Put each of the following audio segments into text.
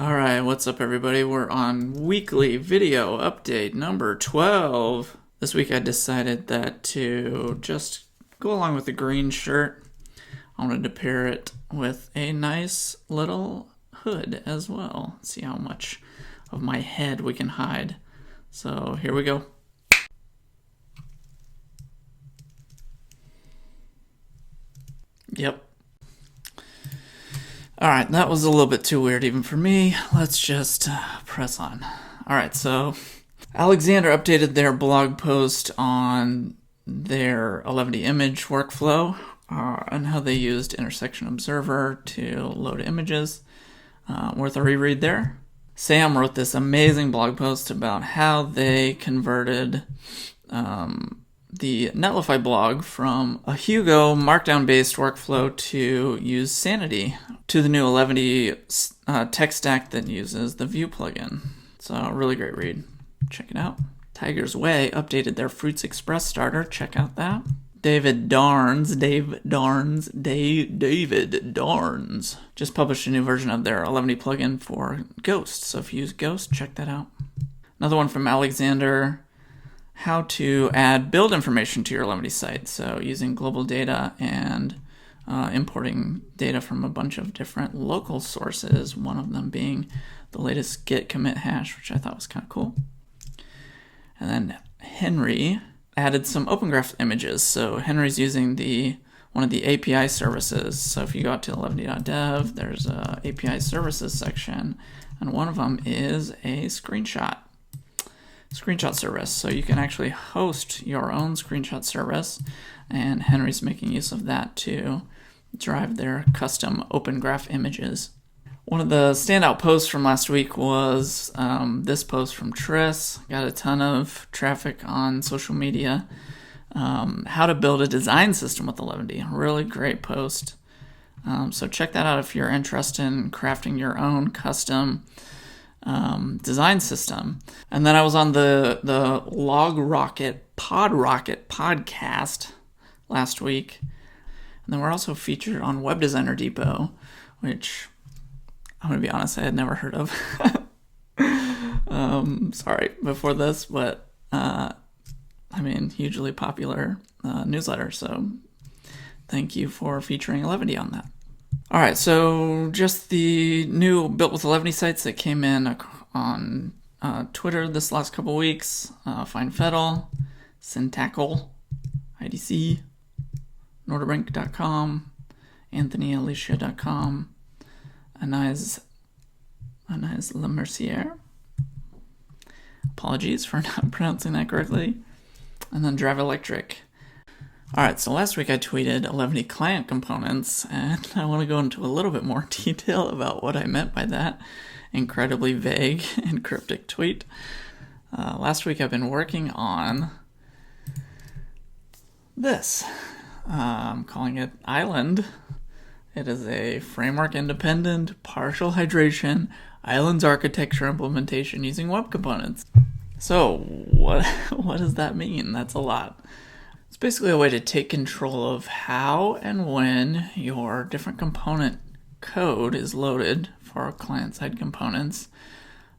Alright, what's up everybody? We're on weekly video update number 12. This week I decided that to just go along with the green shirt, I wanted to pair it with a nice little hood as well. See how much of my head we can hide. So here we go. Yep. Alright, that was a little bit too weird even for me. Let's just press on. Alright, so Alexander updated their blog post on their Eleventy image workflow and how they used intersection observer to load images. Worth a reread there. Sam wrote this amazing blog post about how they converted the Netlify blog from a Hugo Markdown-based workflow to use Sanity to the new Eleventy tech stack that uses the Vue plugin. So a really great read. Check it out. Tiger's Way updated their Fruits Express starter. Check out that. David Darns just published a new version of their Eleventy plugin for Ghost. So if you use Ghost, check that out. Another one from Alexander, how to add build information to your Eleventy site. So using global data and importing data from a bunch of different local sources, one of them being the latest git commit hash, which I thought was kind of cool. And then Henry added some Open Graph images. So Henry's using one of the API services. So if you go out to eleventy.dev, there's a API services section, and one of them is a screenshot service. So you can actually host your own screenshot service, and Henry's making use of that to drive their custom Open Graph images. One of the standout posts from last week was this post from Tris. Got a ton of traffic on social media. How to build a design system with Eleventy. Really great post. So check that out if you're interested in crafting your own custom design system. And then I was on the LogRocket PodRocket podcast last week. And then we're also featured on Web Designer Depot, which I'm going to be honest, I had never heard of. Sorry before this, but hugely popular newsletter. So thank you for featuring Eleventy on that. All right, so just the new Built with Eleventy sites that came in on Twitter this last couple weeks. Find Fettle, Syntackle, IDC, Norderbrink.com, AnthonyAlicia.com, Anais Lemercier. Apologies for not pronouncing that correctly. And then Drive Electric. Alright, so last week I tweeted Eleventy client components, and I want to go into a little bit more detail about what I meant by that incredibly vague and cryptic tweet. Last week I've been working on this. I'm calling it Island. It is a framework-independent, partial hydration, islands architecture implementation using web components. So, what does that mean? That's a lot. It's basically a way to take control of how and when your different component code is loaded for client-side components,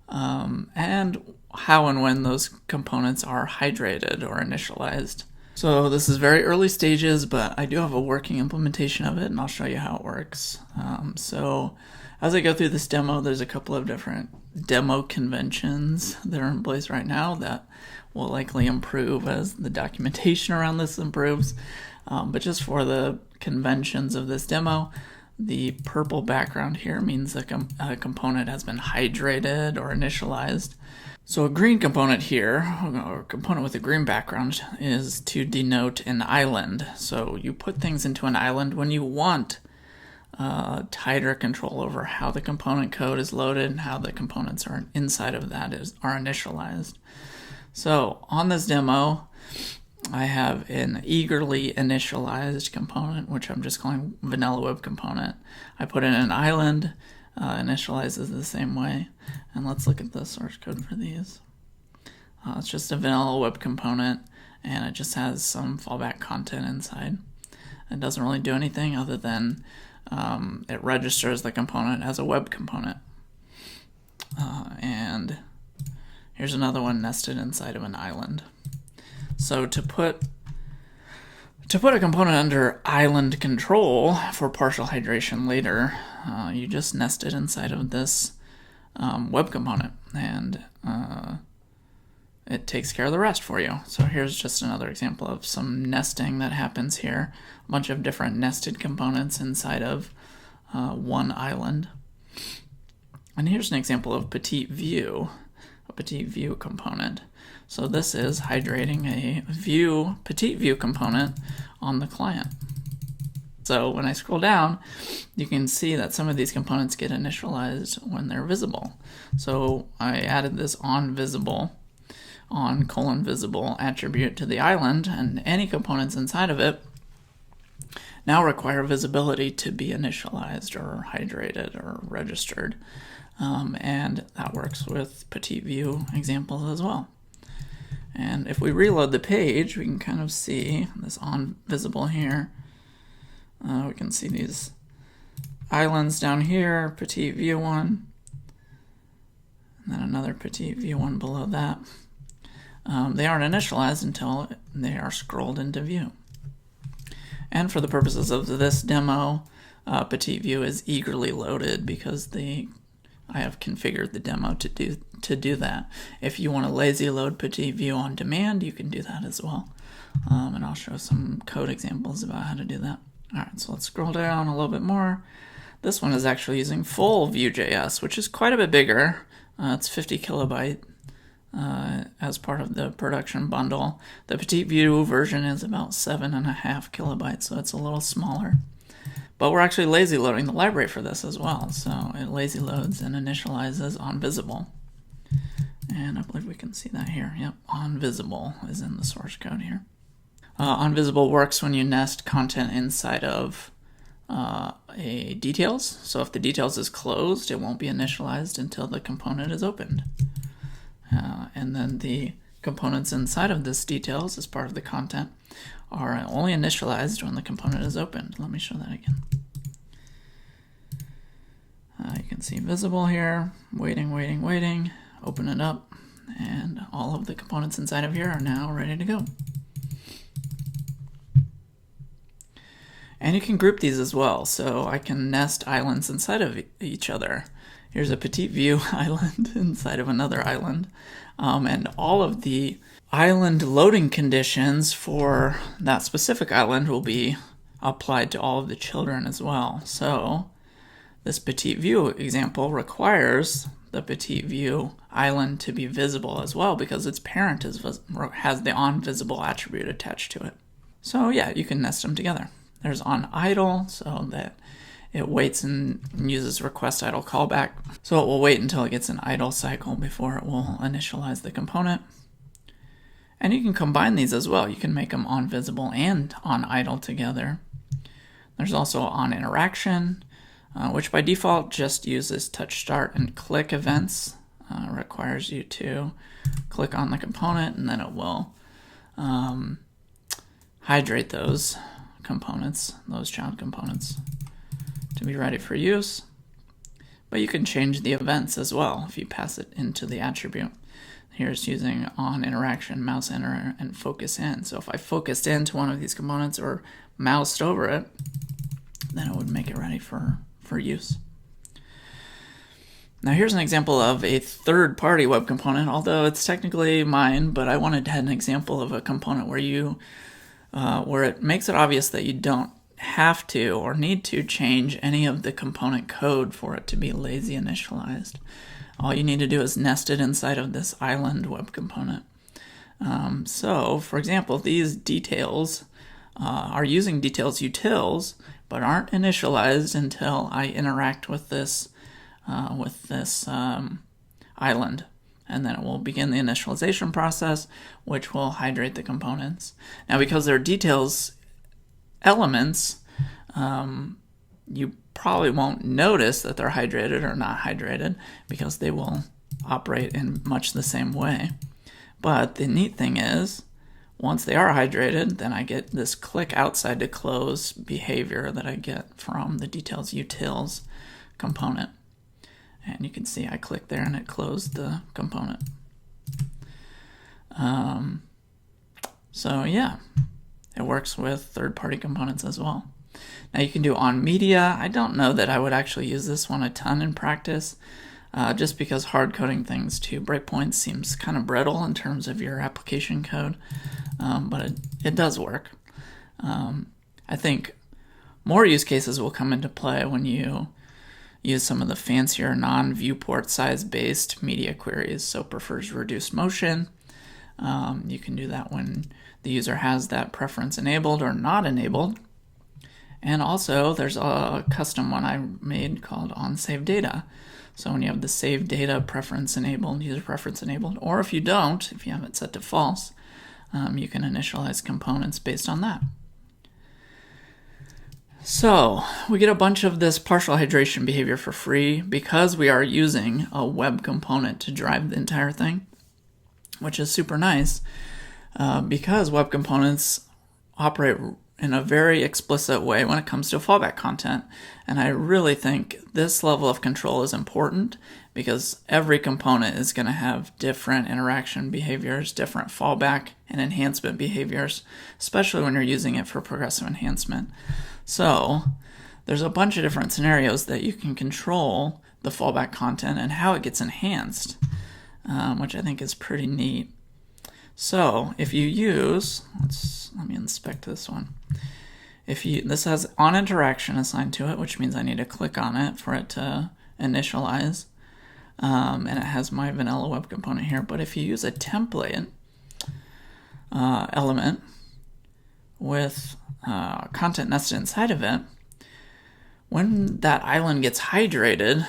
and how and when those components are hydrated or initialized. So this is very early stages, but I do have a working implementation of it, and I'll show you how it works. So as I go through this demo, there's a couple of different demo conventions that are in place right now that will likely improve as the documentation around this improves. But just for the conventions of this demo, the purple background here means a component has been hydrated or initialized. So a green component here, or a component with a green background, is to denote an island. So you put things into an island when you want tighter control over how the component code is loaded and how the components are inside of that are initialized. So on this demo, I have an eagerly initialized component, which I'm just calling vanilla web component. I put in an island, initializes the same way. And let's look at the source code for these. It's just a vanilla web component, and it just has some fallback content inside. It doesn't really do anything other than it registers the component as a web component. And here's another one nested inside of an island. So to put a component under island control for partial hydration later, you just nest it inside of this web component, and it takes care of the rest for you. So here's just another example of some nesting that happens here. A bunch of different nested components inside of one island. And here's an example of Petite view, a Petite view component. So this is hydrating a view, Petite view component on the client. So when I scroll down, you can see that some of these components get initialized when they're visible. So I added this onVisible, on:visible attribute to the island, and any components inside of it now require visibility to be initialized or hydrated or registered. And that works with Petite view examples as well. And if we reload the page, we can kind of see this onVisible here. We can see these islands down here, Petite view one, and then another Petite view one below that. They aren't initialized until they are scrolled into view. And for the purposes of this demo, Petite view is eagerly loaded because I have configured the demo to do that. If you want to lazy load Petite view on demand, you can do that as well. And I'll show some code examples about how to do that. All right, so let's scroll down a little bit more. This one is actually using full Vue.js, which is quite a bit bigger. It's 50 kilobyte as part of the production bundle. The Petite view version is about 7.5 kilobytes, so it's a little smaller. But we're actually lazy loading the library for this as well. So it lazy loads and initializes onVisible. And I believe we can see that here. Yep, onVisible is in the source code here. onVisible works when you nest content inside of a details. So if the details is closed, it won't be initialized until the component is opened. And then the components inside of this details as part of the content are only initialized when the component is opened. Let me show that again. You can see visible here, waiting, open it up, and all of the components inside of here are now ready to go. And you can group these as well, so I can nest islands inside of each other. Here's a Petite view island inside of another island, and all of the island loading conditions for that specific island will be applied to all of the children as well. So this Petite view example requires the Petite view island to be visible as well because its parent has the onVisible attribute attached to it. So yeah, you can nest them together. There's onIdle, so that it waits and uses request idle callback. So it will wait until it gets an idle cycle before it will initialize the component. And you can combine these as well. You can make them onVisible and onIdle together. There's also onInteraction, which by default just uses touch start and click events. Requires you to click on the component and then it will hydrate those components, those child components, to be ready for use. But you can change the events as well if you pass it into the attribute. Here's using onInteraction, mouse enter, and focus in. So if I focused into one of these components or moused over it, then it would make it ready for use. Now here's an example of a third-party web component, although it's technically mine, but I wanted to have an example of a component where it makes it obvious that you don't have to or need to change any of the component code for it to be lazy initialized. All you need to do is nest it inside of this island web component. So, for example, these details are using details utils, but aren't initialized until I interact with this island. And then it will begin the initialization process, which will hydrate the components. Now, because they're details elements, you probably won't notice that they're hydrated or not hydrated because they will operate in much the same way. But the neat thing is, once they are hydrated, then I get this click outside to close behavior that I get from the details utils component. And you can see I clicked there and it closed the component. So yeah, it works with third-party components as well. Now you can do on media. I don't know that I would actually use this one a ton in practice, just because hard coding things to breakpoints seems kind of brittle in terms of your application code, but it does work. I think more use cases will come into play when you use some of the fancier non-viewport size-based media queries, so prefers reduced motion. You can do that when the user has that preference enabled or not enabled. And also, there's a custom one I made called onSaveData. So when you have the save data preference enabled, user preference enabled, or if you don't, if you have it set to false, you can initialize components based on that. So we get a bunch of this partial hydration behavior for free because we are using a web component to drive the entire thing, which is super nice because web components operate in a very explicit way when it comes to fallback content. And I really think this level of control is important because every component is going to have different interaction behaviors, different fallback and enhancement behaviors, especially when you're using it for progressive enhancement. So there's a bunch of different scenarios that you can control the fallback content and how it gets enhanced, which I think is pretty neat. So if you use, let me inspect this one. This has onInteraction assigned to it, which means I need to click on it for it to initialize. And it has my vanilla web component here. But if you use a template element with content nested inside of it, when that island gets hydrated,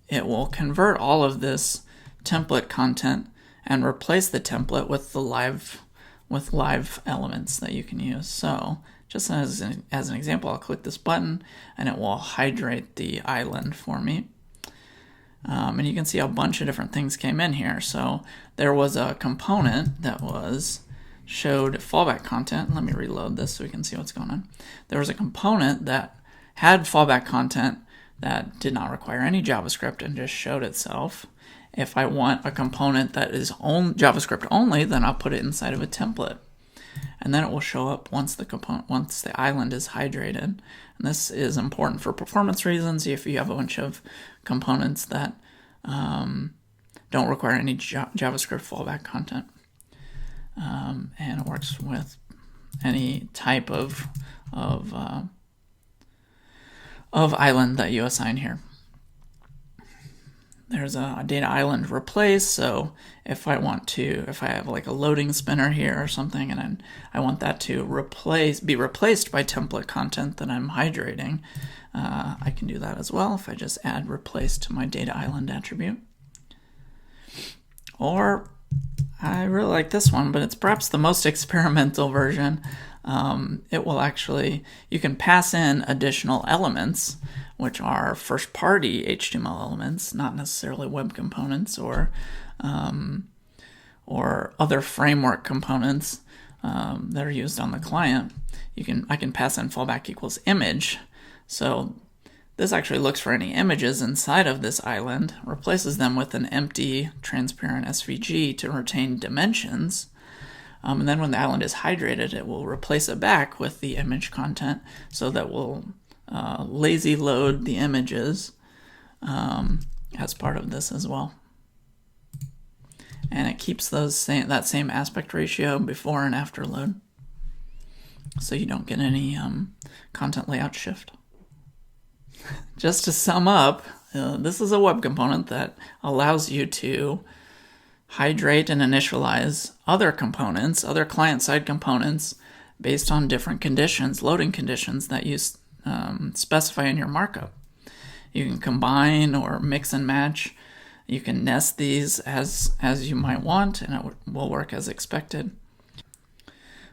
it will convert all of this template content and replace the template with live elements that you can use. So just as an example, I'll click this button and it will hydrate the island for me. And you can see a bunch of different things came in here. So there was a component that showed fallback content. Let me reload this so we can see what's going on. There was a component that had fallback content that did not require any JavaScript and just showed itself. If I want a component that is JavaScript only, then I'll put it inside of a template. And then it will show up once the island is hydrated. And this is important for performance reasons if you have a bunch of components that don't require any JavaScript fallback content. And it works with any type of island that you assign here. There's a data island replace, so if I have like a loading spinner here or something, and I want that to be replaced by template content that I'm hydrating, I can do that as well if I just add replace to my data island attribute. Or I really like this one, but it's perhaps the most experimental version. You can pass in additional elements, which are first-party HTML elements, not necessarily web components or other framework components that are used on the client. I can pass in fallback equals image. So this actually looks for any images inside of this island, replaces them with an empty transparent SVG to retain dimensions. And then when the island is hydrated, it will replace it back with the image content, so that will lazy load the images as part of this as well. And it keeps that same aspect ratio before and after load, so you don't get any content layout shift. Just to sum up, this is a web component that allows you to hydrate and initialize other components, other client-side components, based on different conditions, loading conditions that you specify in your markup. You can combine or mix and match. You can nest these as you might want, and it will work as expected.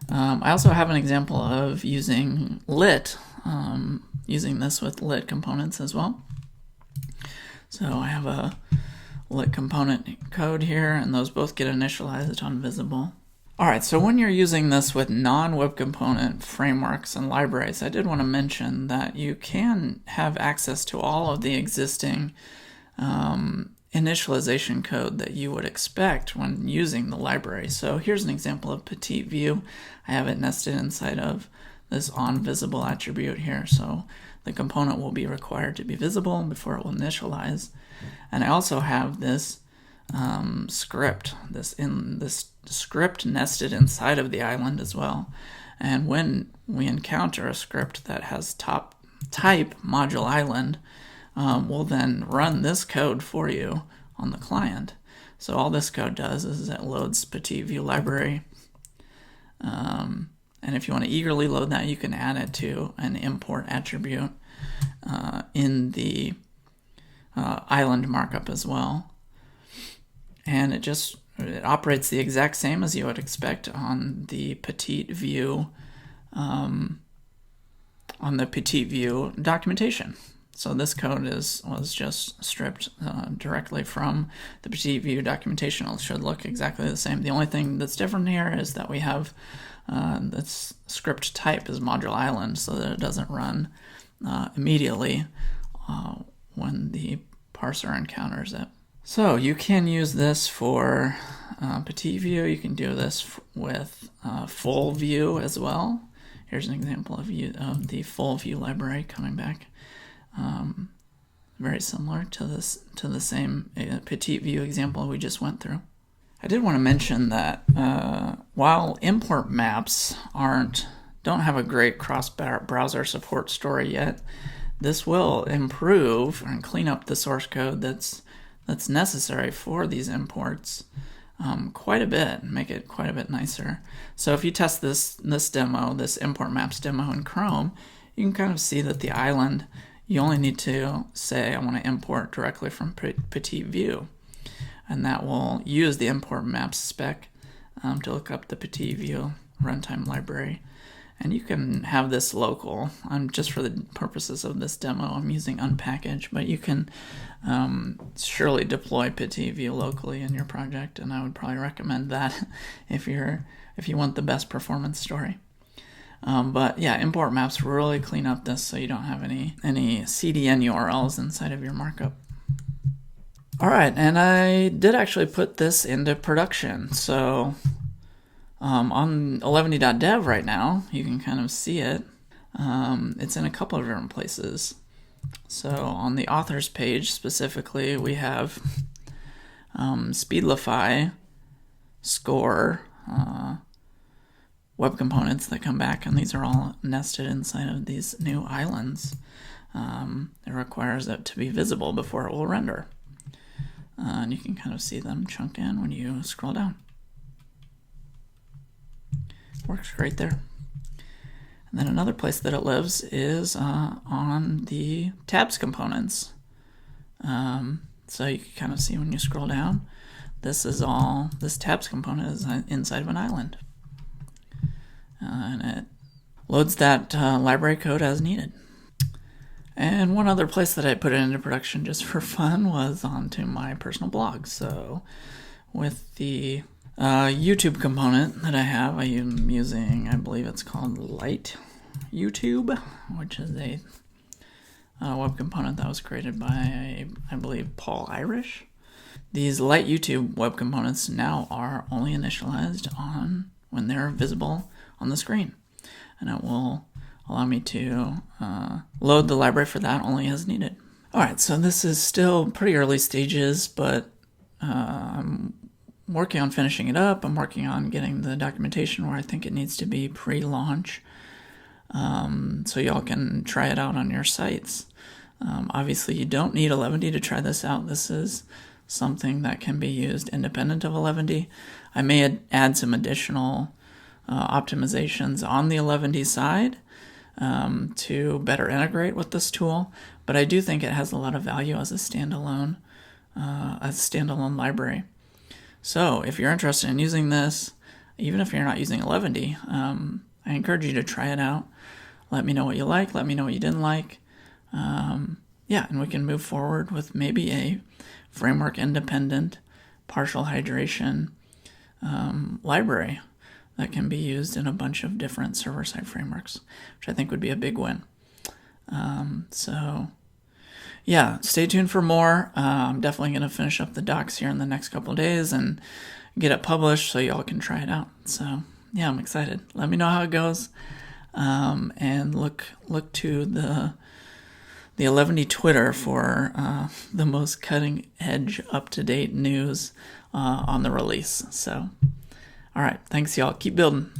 I also have an example of using lit, using this with lit components as well. So I have a lit component code here, and those both get initialized on visible. All right, so when you're using this with non-web component frameworks and libraries, I did want to mention that you can have access to all of the existing initialization code that you would expect when using the library. So here's an example of Petite view. I have it nested inside of this onVisible attribute here. So the component will be required to be visible before it will initialize. And I also have this script, this script nested inside of the island as well. And when we encounter a script that has type module island, we'll then run this code for you on the client. So all this code does is it loads Petite view library. And if you want to eagerly load that, you can add it to an import attribute in the island markup as well. And it operates the exact same as you would expect on the Petite view documentation. So this code was just stripped directly from the Petite view documentation. It should look exactly the same. The only thing that's different here is that we have this script type is module island, so that it doesn't run immediately when the parser encounters it. So you can use this for Petite view. You can do this with full view as well. Here's an example of the full view library coming back. Very similar to the same Petite view example we just went through. I did want to mention that while import maps don't have a great cross-browser support story yet, this will improve and clean up the source code that's necessary for these imports quite a bit, make it quite a bit nicer. So if you test this demo, this import maps demo in Chrome, you can kind of see that the island, you only need to say I want to import directly from Petite view, and that will use the import maps spec to look up the Petite view runtime library. And you can have this local. Just for the purposes of this demo, I'm using unpackage, but you can surely deploy Petite view locally in your project, and I would probably recommend that if you want the best performance story. But yeah, import maps really clean up this so you don't have any CDN URLs inside of your markup. All right, and I did actually put this into production. So on Eleventy.dev right now, you can kind of see it. It's in a couple of different places. So on the authors page specifically, we have Speedlify, Score, web components that come back, and these are all nested inside of these new islands. It requires it to be visible before it will render. And you can kind of see them chunked in when you scroll down. Works great there. And then another place that it lives is on the tabs components. So you can kind of see when you scroll down, this tabs component is inside of an island. And it loads that library code as needed. And one other place that I put it into production just for fun was onto my personal blog. So with the YouTube component that I have, I am using, I believe it's called Light YouTube, which is a web component that was created by, I believe, Paul Irish. These Light YouTube web components now are only initialized when they're visible on the screen. And it will allow me to load the library for that only as needed. All right, so this is still pretty early stages, but I'm working on finishing it up. I'm working on getting the documentation where I think it needs to be pre-launch, so y'all can try it out on your sites. Obviously, you don't need Eleventy to try this out. This is something that can be used independent of Eleventy. I may add some additional optimizations on the Eleventy side to better integrate with this tool, but I do think it has a lot of value as a standalone library. So if you're interested in using this, even if you're not using Eleventy, I encourage you to try it out. Let me know what you like. Let me know what you didn't like. And we can move forward with maybe a framework-independent partial hydration library that can be used in a bunch of different server-side frameworks, which I think would be a big win. So yeah, stay tuned for more. I'm definitely going to finish up the docs here in the next couple of days and get it published so y'all can try it out. So yeah, I'm excited. Let me know how it goes, and look to the Eleventy Twitter for the most cutting edge, up to date news on the release. So, all right, thanks y'all. Keep building.